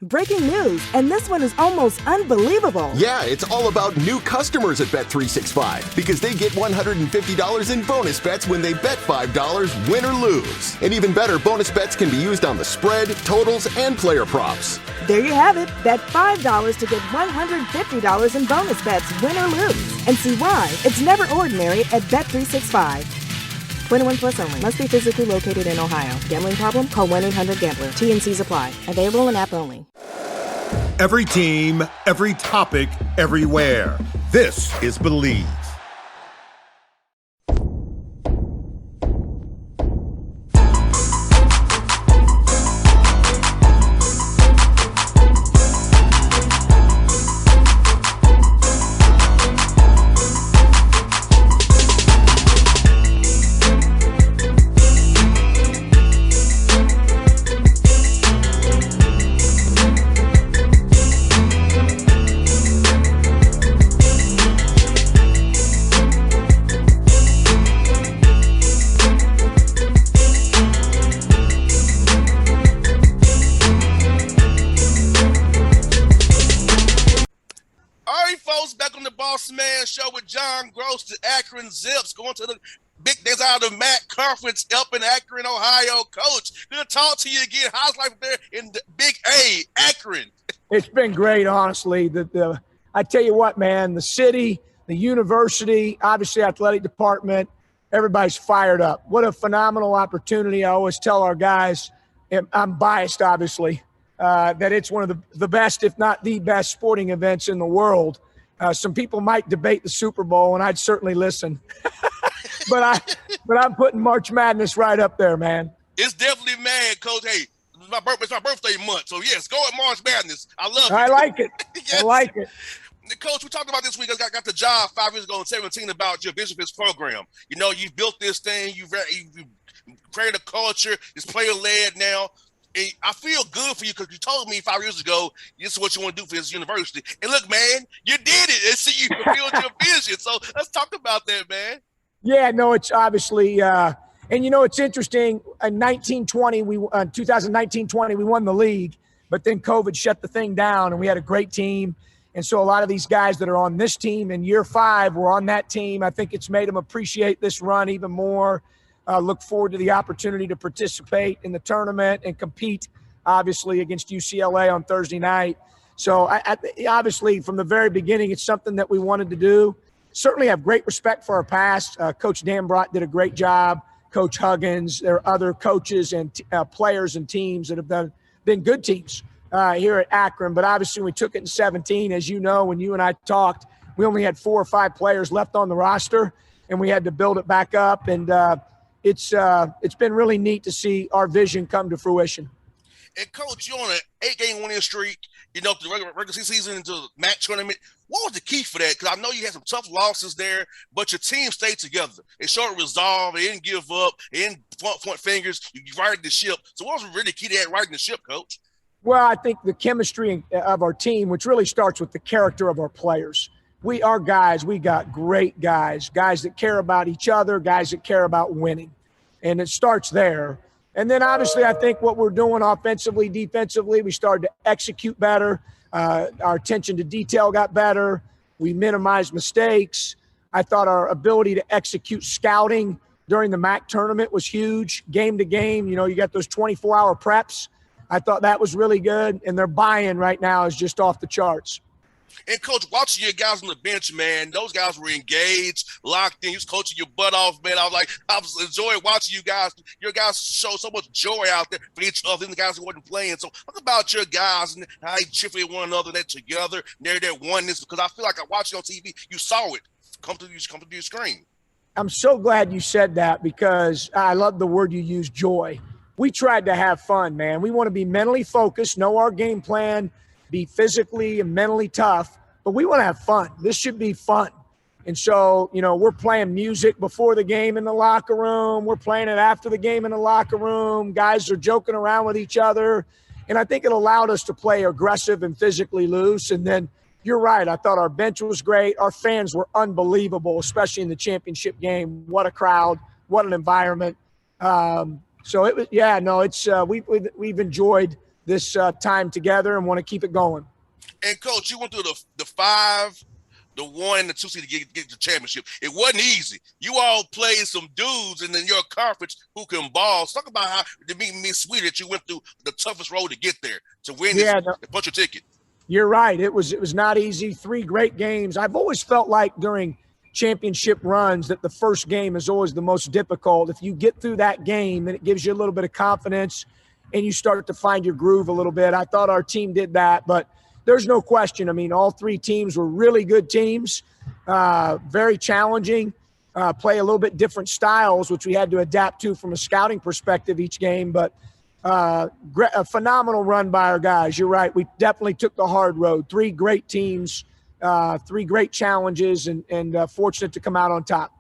Breaking news, and this one is almost unbelievable. Yeah, it's all about new customers at Bet365 because they get $150 in bonus bets when they bet $5, win or lose. And even better, bonus bets can be used on the spread, totals, and player props. There you have it. Bet $5 to get $150 in bonus bets, win or lose. And see why it's never ordinary at Bet365. 21 plus only. Must be physically located in Ohio. Gambling problem? Call 1-800-GAMBLER. TNCs apply. Available in app only. Every team, every topic, everywhere. This is Believe. Bossman show with John Groce, the Akron Zips, going to the big days out of the MAC conference up in Akron, Ohio. Coach, good to talk to you again. How's life there in the Big A, Akron? It's been great, honestly. I tell you what, man, the city, the university, obviously athletic department, everybody's fired up. What a phenomenal opportunity. I always tell our guys, I'm biased, obviously, that it's one of the best, if not the best sporting events in the world. Some people might debate the Super Bowl, and I'd certainly listen. but I'm putting March Madness right up there, man. It's definitely mad, Coach. Hey, it's my birthday month, so yes, go at March Madness. I love it. I like it. Yes. I like it. Coach, we talked about this week. I got the job 5 years ago in 17 about your Vision Fits program. You know, you built this thing. You created a culture. It's player-led now. And I feel good for you because you told me 5 years ago this is what you want to do for this university. And look, man, you did it. And see, you fulfilled your vision. So let's talk about that, man. Yeah, no, it's obviously and you know, it's interesting. In 2019-20, we won the league, but then COVID shut the thing down, and we had a great team. And so a lot of these guys that are on this team in year 5 were on that team. I think it's made them appreciate this run even more. Look forward to the opportunity to participate in the tournament and compete, obviously, against UCLA on Thursday night. So obviously, from the very beginning, it's something that we wanted to do. Certainly have great respect for our past. Coach Dambrot did a great job. Coach Huggins, there are other coaches and players and teams that have been good teams here at Akron. But obviously, we took it in 17. As you know, when you and I talked, we only had 4 or 5 players left on the roster, and we had to build it back up. And it's been really neat to see our vision come to fruition. And Coach, you're on an 8-game winning streak, you know, the regular season into the MAC tournament. What was the key for that? Because I know you had some tough losses there, but your team stayed together. It showed resolve. They didn't give up. They didn't point fingers. You righted the ship. So what was really key to that righting the ship, Coach? Well, I think the chemistry of our team, which really starts with the character of our players. We got great guys that care about each other, guys that care about winning. And it starts there. And then obviously I think what we're doing offensively, defensively, we started to execute better. Our attention to detail got better. We minimized mistakes. I thought our ability to execute scouting during the MAC tournament was huge. Game to game, you know, you got those 24-hour preps. I thought that was really good. And their buy-in right now is just off the charts. And, Coach, watching your guys on the bench, man, those guys were engaged, locked in. You was coaching your butt off, man. I was enjoying watching you guys. Your guys show so much joy out there for each other and the guys who wasn't playing. So talk about your guys and how they chip with one another, they're together, they're that oneness. Because I feel like I watched it on TV. You saw it come to your screen. I'm so glad you said that because I love the word you use, joy. We tried to have fun, man. We want to be mentally focused, know our game plan, be physically and mentally tough, but we want to have fun. This should be fun. And so, you know, we're playing music before the game in the locker room. We're playing it after the game in the locker room. Guys are joking around with each other. And I think it allowed us to play aggressive and physically loose. And then you're right. I thought our bench was great. Our fans were unbelievable, especially in the championship game. What a crowd. What an environment. So it was, yeah, no, it's we've enjoyed this time together and want to keep it going. And Coach, you went through the 5, the 1, and the 2 seed to get the championship. It wasn't easy. You all played some dudes in your conference who can ball. So talk about how it made me sweet that you went through the toughest road to get there, to win this punch your ticket. You're right. It was not easy. 3 great games. I've always felt like during championship runs that the first game is always the most difficult. If you get through that game, then it gives you a little bit of confidence and you start to find your groove a little bit. I thought our team did that, but there's no question. I mean, all 3 teams were really good teams, very challenging, play a little bit different styles, which we had to adapt to from a scouting perspective each game. But a phenomenal run by our guys. You're right. We definitely took the hard road. 3 great teams, 3 great challenges, and fortunate to come out on top.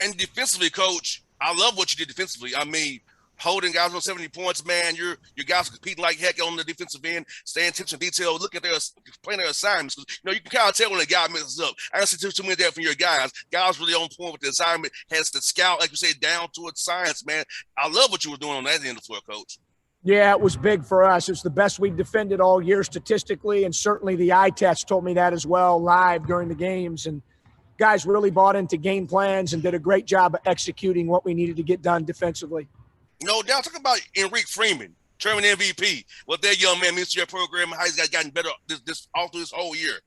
And defensively, Coach, I love what you did defensively. I mean, holding guys on 70 points, man. Your guys are competing like heck on the defensive end, staying attention to detail, look at playing their assignments. You can kind of tell when a guy messes up. I don't see too many there from your guys. Guys really on point with the assignment, has the scout, like you say, down to its science, man. I love what you were doing on that end of the floor, Coach. Yeah, it was big for us. It's the best we've defended all year statistically, and certainly the eye test told me that as well live during the games. And guys really bought into game plans and did a great job of executing what we needed to get done defensively. No doubt. Talk about Enrique Freeman, German MVP. What that young man means to your program, how he's gotten better this all through this whole year.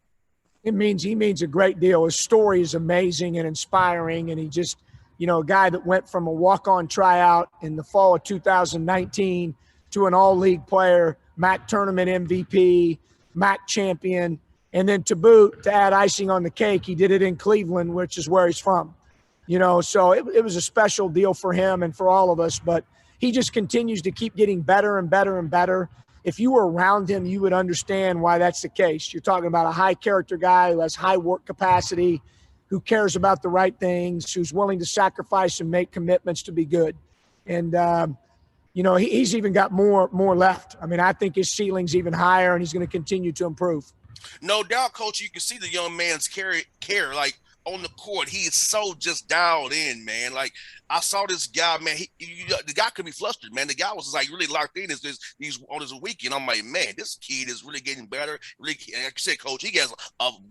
He means a great deal. His story is amazing and inspiring, and he just, a guy that went from a walk-on tryout in the fall of 2019 to an all-league player, MAC tournament MVP, MAC champion, and then to boot, to add icing on the cake, he did it in Cleveland, which is where he's from. So it was a special deal for him and for all of us, but he just continues to keep getting better and better and better. If you were around him, you would understand why that's the case. You're talking about a high character guy who has high work capacity, who cares about the right things, who's willing to sacrifice and make commitments to be good. And, he's even got more left. I mean, I think his ceiling's even higher, and he's going to continue to improve. No doubt, Coach, you can see the young man's care, like, on the court. He is so just dialed in, man. Like, I saw this guy, man. The guy could be flustered, man. The guy was like really locked in. He's on his weekend. I'm like, man, this kid is really getting better. Really, like you said, Coach, he has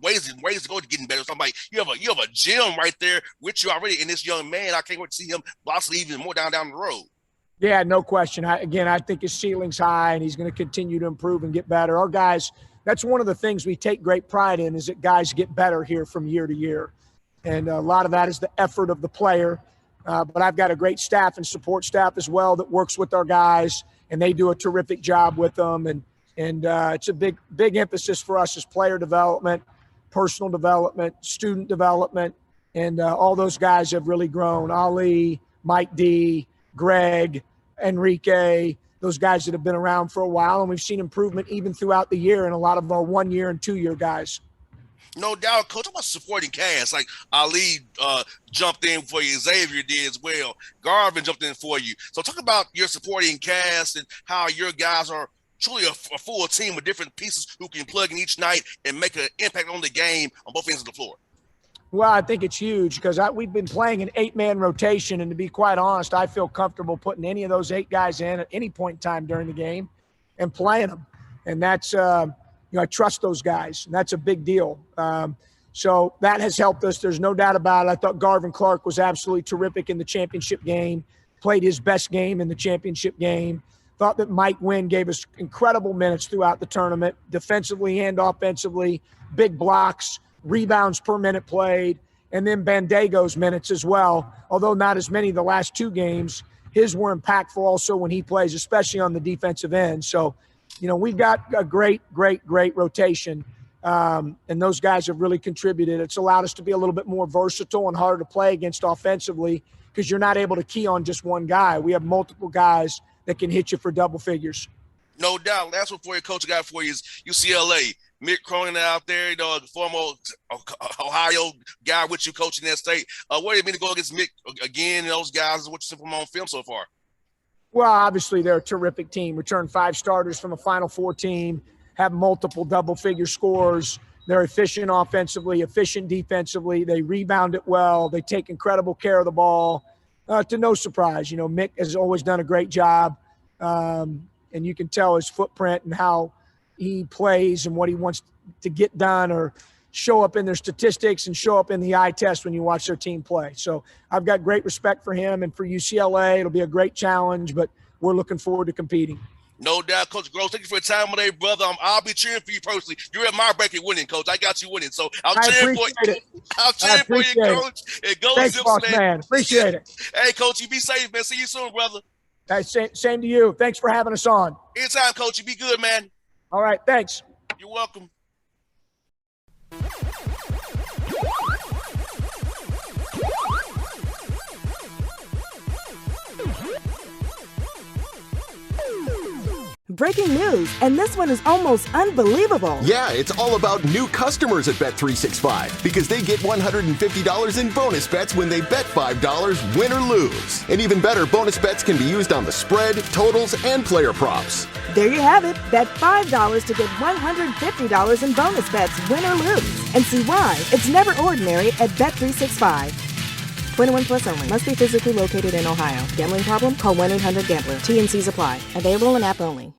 ways to go to getting better. So I'm like, you have a gym right there with you already in this young man. I can't wait to see him blossom even more down the road. Yeah, no question. I think his ceiling's high, and he's going to continue to improve and get better. Our guys, that's one of the things we take great pride in, is that guys get better here from year to year. And a lot of that is the effort of the player. But I've got a great staff and support staff as well that works with our guys, and they do a terrific job with them. And it's a big emphasis for us is player development, personal development, student development, and all those guys have really grown. Ali, Mike D, Greg, Enrique, those guys that have been around for a while, and we've seen improvement even throughout the year in a lot of our 1-year and 2-year guys. No doubt, Coach. Talk about supporting cast. Like Ali jumped in for you. Xavier did as well. Garvin jumped in for you. So talk about your supporting cast and how your guys are truly a full team with different pieces who can plug in each night and make an impact on the game on both ends of the floor. Well, I think it's huge because we've been playing an 8-man rotation, and to be quite honest, I feel comfortable putting any of those 8 guys in at any point in time during the game and playing them. And that's I trust those guys, and that's a big deal. So that has helped us. There's no doubt about it. I thought Garvin Clark was absolutely terrific in the championship game, played his best game in the championship game. Thought that Mike Wynn gave us incredible minutes throughout the tournament, defensively and offensively, big blocks, rebounds per minute played, and then Bandego's minutes as well, although not as many the last 2 games. His were impactful also when he plays, especially on the defensive end. So, we've got a great rotation, and those guys have really contributed. It's allowed us to be a little bit more versatile and harder to play against offensively because you're not able to key on just one guy. We have multiple guys that can hit you for double figures. No doubt. Last one for you, Coach, I got for you is UCLA. Mick Cronin out there, the former Ohio guy with you coaching that state. What do you mean to go against Mick again and those guys? What you see from on film so far? Well, obviously they're a terrific team. Returned 5 starters from a Final Four team, have multiple double-figure scores. They're efficient offensively, efficient defensively. They rebound it well. They take incredible care of the ball. To no surprise, Mick has always done a great job. And and you can tell his footprint and how he plays and what he wants to get done or show up in their statistics and show up in the eye test when you watch their team play. So I've got great respect for him, and for UCLA, it'll be a great challenge, but we're looking forward to competing. No doubt, Coach Groce. Thank you for your time today, brother. I'll be cheering for you personally. You're at my bracket winning, Coach. I got you winning. So I'm cheering for you. I'm cheering for you, Coach. And go Thanks, Bossman. Appreciate it. Hey, Coach, you be safe, man. See you soon, brother. Hey, same to you. Thanks for having us on. Anytime, Coach. You be good, man. All right. Thanks. You're welcome. Breaking news, and this one is almost unbelievable. Yeah, it's all about new customers at Bet365 because they get $150 in bonus bets when they bet $5, win or lose. And even better, bonus bets can be used on the spread, totals, and player props. There you have it. Bet $5 to get $150 in bonus bets, win or lose. And see why it's never ordinary at Bet365. 21 plus only. Must be physically located in Ohio. Gambling problem? Call 1-800-GAMBLER. T&Cs apply. Available in app only.